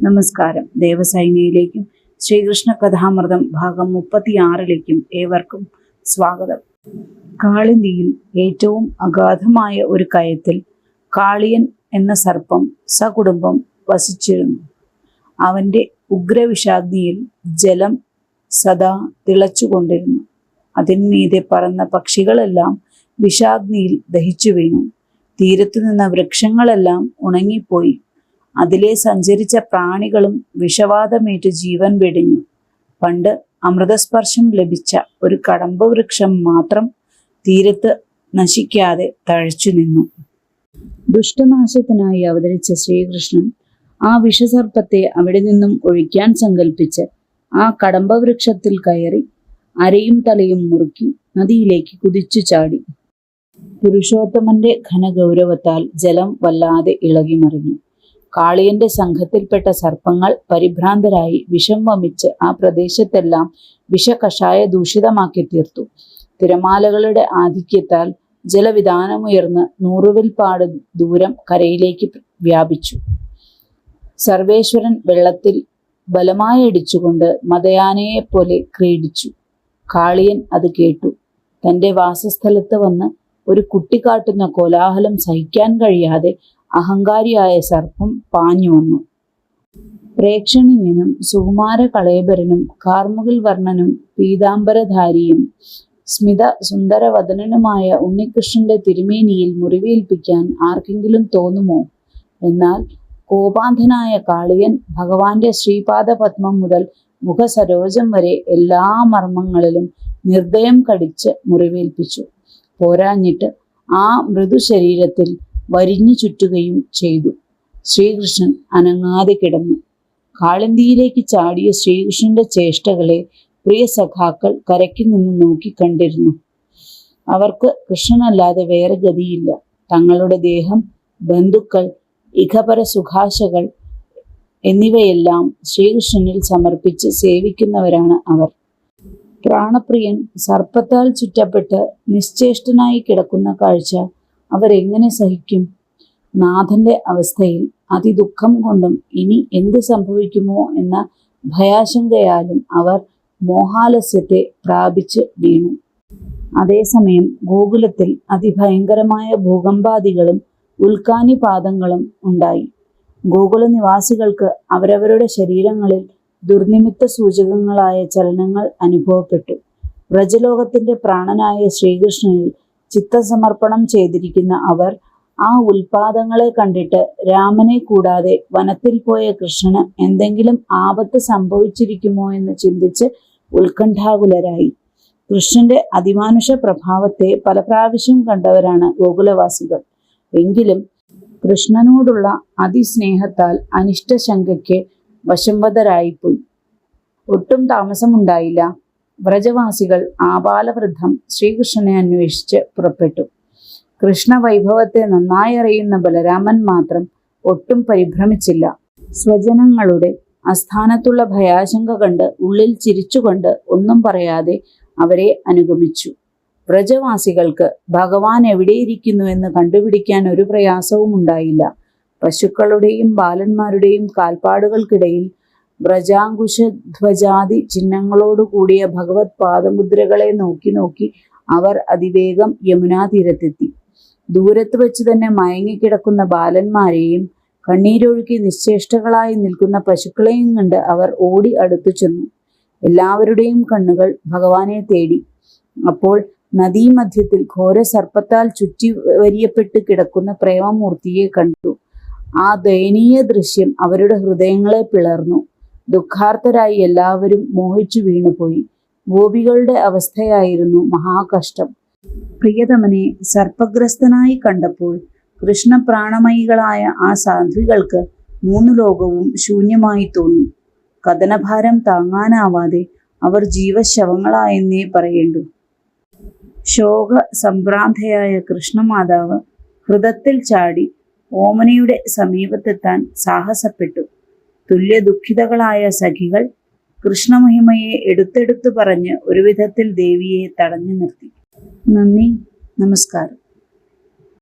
നമസ്കാരം. ദേവസൈന്യയിലേക്കും ശ്രീകൃഷ്ണ കഥാമൃതം ഭാഗം 36 ഏവർക്കും സ്വാഗതം. കാളിന്തിയിൽ ഏറ്റവും അഗാധമായ ഒരു കയത്തിൽ കാളിയൻ എന്ന സർപ്പം സകുടുംബം വസിച്ചിരുന്നു. അവന്റെ ഉഗ്രവിഷാഗ്നിയിൽ ജലം സദാ തിളച്ചുകൊണ്ടിരുന്നു. അതിന്മീതെ പറന്ന പക്ഷികളെല്ലാം വിഷാഗ്നിയിൽ ദഹിച്ചു വീണു. തീരത്തു നിന്ന വൃക്ഷങ്ങളെല്ലാം ഉണങ്ങിപ്പോയി. അതിലെ സഞ്ചരിച്ച പ്രാണികളും വിഷവാതമേറ്റ് ജീവൻ വെടിഞ്ഞു. പണ്ട് അമൃതസ്പർശം ലഭിച്ച ഒരു കടമ്പ് വൃക്ഷം മാത്രം തീരത്ത് നശിക്കാതെ തഴച്ചു നിന്നു. ദുഷ്ടനാശത്തിനായി അവതരിച്ച ശ്രീകൃഷ്ണൻ ആ വിഷസർപ്പത്തെ അവിടെ നിന്നും ഒഴിക്കാൻ സങ്കല്പിച്ച് ആ കടമ്പ വൃക്ഷത്തിൽ കയറി അരയും തലയും മുറുക്കി നദിയിലേക്ക് കുതിച്ചു ചാടി. പുരുഷോത്തമന്റെ ഘനഗൗരവത്താൽ ജലം വല്ലാതെ ഇളകിമറിഞ്ഞു. കാളിയന്റെ സംഘത്തിൽപ്പെട്ട സർപ്പങ്ങൾ പരിഭ്രാന്തരായി വിഷം വമിച്ച് ആ പ്രദേശത്തെല്ലാം വിഷകഷായ ദൂഷിതമാക്കി തീർത്തു. തിരമാലകളുടെ ആധിക്യത്താൽ ജലവിതാനമുയർന്ന് 100 വിൽപ്പാട് ദൂരം കരയിലേക്ക് വ്യാപിച്ചു. സർവേശ്വരൻ വെള്ളത്തിൽ ബലമായടിച്ചുകൊണ്ട് മദയാനയെപ്പോലെ ക്രീഡിച്ചു. കാളിയൻ അത് കേട്ടു. തന്റെ വാസസ്ഥലത്ത് വന്ന് ഒരു കുട്ടി കാട്ടുന്ന കോലാഹലം സഹിക്കാൻ കഴിയാതെ അഹങ്കാരിയായ സർപ്പം പാഞ്ഞു വന്നു. പ്രേക്ഷണീയനും സുകുമാര കളേബരനും കാർമുകിൽ വർണ്ണനും പീതാംബരധാരിയും സ്മിത സുന്ദരവദനനുമായ ഉണ്ണികൃഷ്ണന്റെ തിരുമേനിയിൽ മുറിവേൽപ്പിക്കാൻ ആർക്കെങ്കിലും തോന്നുമോ? എന്നാൽ കോപാന്ധനായ കാളിയൻ ഭഗവാന്റെ ശ്രീപാദപത്മം മുതൽ മുഖസരോജം വരെ എല്ലാ മർമ്മങ്ങളിലും നിർദ്ദയം കടിച്ച് മുറിവേൽപ്പിച്ചു. പോരാഞ്ഞിട്ട് ആ മൃദു ശരീരത്തിൽ വരിഞ്ഞു ചുറ്റുകയും ചെയ്തു. ശ്രീകൃഷ്ണൻ അനങ്ങാതെ കിടന്നു. കാളിന്തിയിലേക്ക് ചാടിയ ശ്രീകൃഷ്ണന്റെ ചേഷ്ടകളെ പ്രിയ സഖാക്കൾ കരയ്ക്ക് നിന്ന് നോക്കിക്കണ്ടിരുന്നു. അവർക്ക് കൃഷ്ണനല്ലാതെ വേറെ ഗതിയില്ല. തങ്ങളുടെ ദേഹം, ബന്ധുക്കൾ, ഇഹപര സുഖാശകൾ എന്നിവയെല്ലാം ശ്രീകൃഷ്ണനിൽ സമർപ്പിച്ച് സേവിക്കുന്നവരാണ് അവർ. പ്രാണപ്രിയൻ സർപ്പത്താൽ ചുറ്റപ്പെട്ട് നിശ്ചേഷ്ടനായി കിടക്കുന്ന കാഴ്ച അവരെങ്ങനെ സഹിക്കും? നാഥന്റെ അവസ്ഥയിൽ അതിദുഃഖം കൊണ്ടും ഇനി എന്ത് സംഭവിക്കുമോ എന്ന ഭയാശങ്കയാലും അവർ മോഹാലസ്യത്തെ പ്രാപിച്ച് വീണു. അതേസമയം ഗോകുലത്തിൽ അതിഭയങ്കരമായ ഭൂകമ്പാദികളും ഉൽക്കാനിപാതങ്ങളും ഉണ്ടായി. ഗോകുല നിവാസികൾക്ക് അവരവരുടെ ശരീരങ്ങളിൽ ദുർനിമിത്ത സൂചകങ്ങളായ ചലനങ്ങൾ അനുഭവപ്പെട്ടു. വ്രജലോകത്തിന്റെ പ്രാണനായ ശ്രീകൃഷ്ണനിൽ ചിത്തസമർപ്പണം ചെയ്തിരിക്കുന്ന അവർ ആ ഉൽപാദങ്ങളെ കണ്ടിട്ട് രാമനെ കൂടാതെ വനത്തിൽ പോയ കൃഷ്ണന് എന്തെങ്കിലും ആപത്ത് സംഭവിച്ചിരിക്കുമോ എന്ന് ചിന്തിച്ച് ഉത്കണ്ഠാകുലരായി. കൃഷ്ണന്റെ അതിമാനുഷ പ്രഭാവത്തെ പല പ്രാവശ്യം കണ്ടവരാണ് ഗോകുലവാസികൾ. എങ്കിലും കൃഷ്ണനോടുള്ള അതിസ്നേഹത്താൽ അനിഷ്ടശങ്കയ്ക്ക് വശംവദരായിപ്പോയി. ഒട്ടും താമസമുണ്ടായില്ല. വ്രജവാസികൾ ആബാലവൃദ്ധം ശ്രീകൃഷ്ണനെ അന്വേഷിച്ച് പുറപ്പെട്ടു. കൃഷ്ണവൈഭവത്തെ നന്നായി അറിയുന്ന ബലരാമൻ മാത്രം ഒട്ടും പരിഭ്രമിച്ചില്ല. സ്വജനങ്ങളുടെ അസ്ഥാനത്തുള്ള ഭയാശങ്ക കണ്ട് ഉള്ളിൽ ചിരിച്ചുകൊണ്ട് ഒന്നും പറയാതെ അവരെ അനുഗമിച്ചു. വ്രജവാസികൾക്ക് ഭഗവാൻ എവിടെയിരിക്കുന്നുവെന്ന് കണ്ടുപിടിക്കാൻ ഒരു പ്രയാസവും ഉണ്ടായില്ല. പശുക്കളുടെയും ബാലന്മാരുടെയും കാൽപ്പാടുകൾക്കിടയിൽ വ്രജാങ്കുശധ്വജാതി ചിഹ്നങ്ങളോട് കൂടിയ ഭഗവത് പാദമുദ്രകളെ നോക്കി നോക്കി അവർ അതിവേഗം യമുനാ തീരത്തെത്തി. ദൂരത്ത് വെച്ച് തന്നെ മയങ്ങിക്കിടക്കുന്ന ബാലന്മാരെയും കണ്ണീരൊഴുക്കി നിശ്ചേഷ്ടകളായി നിൽക്കുന്ന പശുക്കളെയും കണ്ട് അവർ ഓടി അടുത്തു ചെന്നു. എല്ലാവരുടെയും കണ്ണുകൾ ഭഗവാനെ തേടി. അപ്പോൾ നദീമധ്യത്തിൽ ഘോര സർപ്പത്താൽ ചുറ്റി വരിയപ്പെട്ട് കിടക്കുന്ന പ്രേമമൂർത്തിയെ കണ്ടു. ആ ദയനീയ ദൃശ്യം അവരുടെ ഹൃദയങ്ങളെ പിളർന്നു. ദുഃഖാർത്തരായി എല്ലാവരും മോഹിച്ചു വീണുപോയി. ഗോപികളുടെ അവസ്ഥയായിരുന്നു മഹാകഷ്ടം. പ്രിയതമനെ സർപ്പഗ്രസ്തനായി കണ്ടപ്പോൾ കൃഷ്ണപ്രാണമയികളായ ആ സാധ്വികൾക്ക് 3 ലോകവും ശൂന്യമായി തോന്നി. കഥനഭാരം താങ്ങാനാവാതെ അവർ ജീവശവങ്ങളായെന്നേ പറയേണ്ടു. ശോക സംഭ്രാന്തയായ കൃഷ്ണമാതാവ് ഹൃദത്തിൽ ചാടി ഓമനയുടെ സമീപത്തെത്താൻ സാഹസപ്പെട്ടു. തുല്യ ദുഃഖിതകളായ സഖികൾ കൃഷ്ണമഹിമയെ എടുത്തെടുത്തു പറഞ്ഞ് ഒരു വിധത്തിൽ ദേവിയെ തടഞ്ഞു നിർത്തി. നന്ദി, നമസ്കാരം.